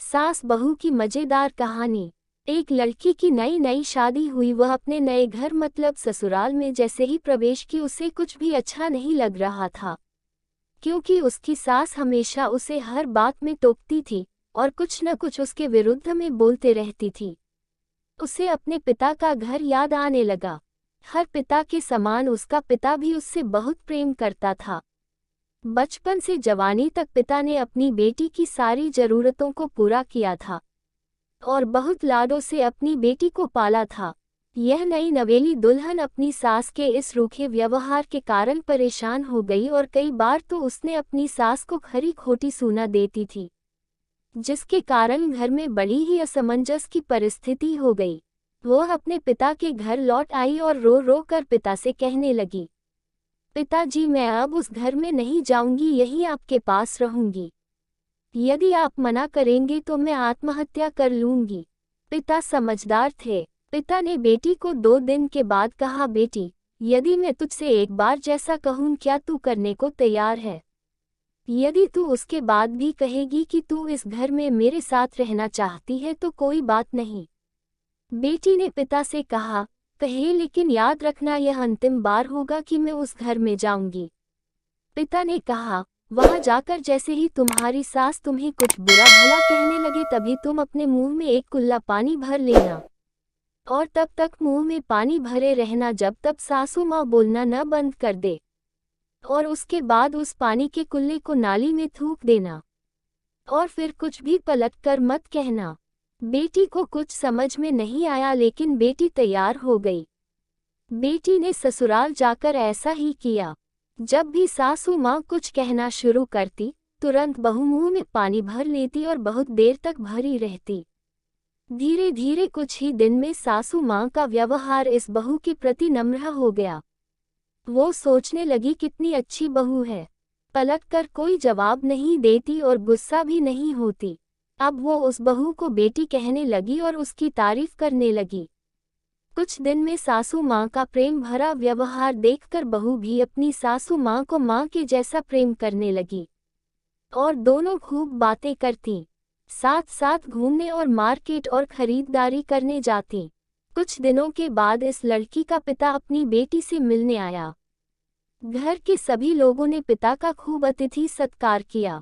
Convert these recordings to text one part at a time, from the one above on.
सास बहू की मजेदार कहानी। एक लड़की की नई नई शादी हुई। वह अपने नए घर मतलब ससुराल में जैसे ही प्रवेश की उसे कुछ भी अच्छा नहीं लग रहा था, क्योंकि उसकी सास हमेशा उसे हर बात में टोकती थी और कुछ न कुछ उसके विरुद्ध में बोलते रहती थी। उसे अपने पिता का घर याद आने लगा। हर पिता के समान उसका पिता भी उससे बहुत प्रेम करता था। बचपन से जवानी तक पिता ने अपनी बेटी की सारी जरूरतों को पूरा किया था और बहुत लाडों से अपनी बेटी को पाला था। यह नई नवेली दुल्हन अपनी सास के इस रूखे व्यवहार के कारण परेशान हो गई और कई बार तो उसने अपनी सास को खरी खोटी सूना देती थी, जिसके कारण घर में बड़ी ही असमंजस की परिस्थिति हो गई। वह अपने पिता के घर लौट आई और रो रो कर पिता से कहने लगी, पिताजी, मैं अब उस घर में नहीं जाऊंगी, यहीं आपके पास रहूंगी। यदि आप मना करेंगे तो मैं आत्महत्या कर लूंगी। पिता समझदार थे। पिता ने बेटी को 2 दिन के बाद कहा, बेटी, यदि मैं तुझसे एक बार जैसा कहूं क्या तू करने को तैयार है? यदि तू उसके बाद भी कहेगी कि तू इस घर में मेरे साथ रहना चाहती है तो कोई बात नहीं। बेटी ने पिता से कहा, कहे, लेकिन याद रखना यह अंतिम बार होगा कि मैं उस घर में जाऊंगी। पिता ने कहा, वहां जाकर जैसे ही तुम्हारी सास तुम्हें कुछ बुरा भला कहने लगे तभी तुम अपने मुंह में एक कुल्ला पानी भर लेना और तब तक मुंह में पानी भरे रहना जब तक सासू माँ बोलना न बंद कर दे, और उसके बाद उस पानी के कुल्ले को नाली में थूक देना और फिर कुछ भी पलट कर मत कहना। बेटी को कुछ समझ में नहीं आया, लेकिन बेटी तैयार हो गई। बेटी ने ससुराल जाकर ऐसा ही किया। जब भी सासू माँ कुछ कहना शुरू करती, तुरंत बहू मुंह में पानी भर लेती और बहुत देर तक भरी रहती। धीरे धीरे कुछ ही दिन में सासू माँ का व्यवहार इस बहू के प्रति नम्र हो गया। वो सोचने लगी, कितनी अच्छी बहू है, पलटकर कोई जवाब नहीं देती और गुस्सा भी नहीं होती। अब वो उस बहू को बेटी कहने लगी और उसकी तारीफ करने लगी। कुछ दिन में सासू माँ का प्रेम भरा व्यवहार देखकर बहू भी अपनी सासू माँ को माँ के जैसा प्रेम करने लगी और दोनों खूब बातें करती, साथ साथ घूमने और मार्केट और खरीदारी करने जाती। कुछ दिनों के बाद इस लड़की का पिता अपनी बेटी से मिलने आया। घर के सभी लोगों ने पिता का खूब अतिथि सत्कार किया।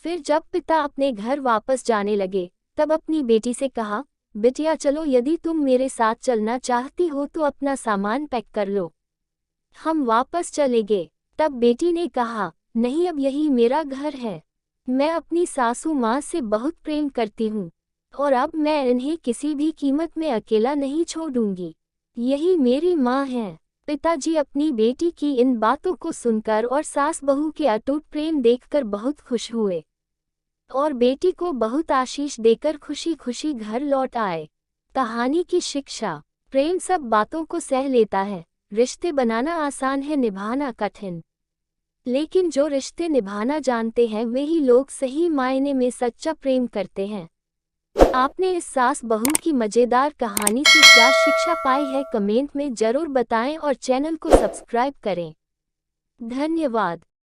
फिर जब पिता अपने घर वापस जाने लगे तब अपनी बेटी से कहा, बिटिया चलो, यदि तुम मेरे साथ चलना चाहती हो तो अपना सामान पैक कर लो, हम वापस चलेंगे। तब बेटी ने कहा, नहीं, अब यही मेरा घर है। मैं अपनी सासू माँ से बहुत प्रेम करती हूँ और अब मैं इन्हें किसी भी कीमत में अकेला नहीं छोड़ूंगी। यही मेरी माँ है। पिताजी अपनी बेटी की इन बातों को सुनकर और सास बहू के अटूट प्रेम देखकर बहुत खुश हुए और बेटी को बहुत आशीष देकर खुशी खुशी घर लौट आए। कहानी की शिक्षा। प्रेम सब बातों को सह लेता है। रिश्ते बनाना आसान है, निभाना कठिन। लेकिन जो रिश्ते निभाना जानते हैं वे ही लोग सही मायने में सच्चा प्रेम करते हैं। आपने इस सास बहू की मजेदार कहानी से क्या शिक्षा पाई है, कमेंट में जरूर बताएं और चैनल को सब्सक्राइब करें। धन्यवाद।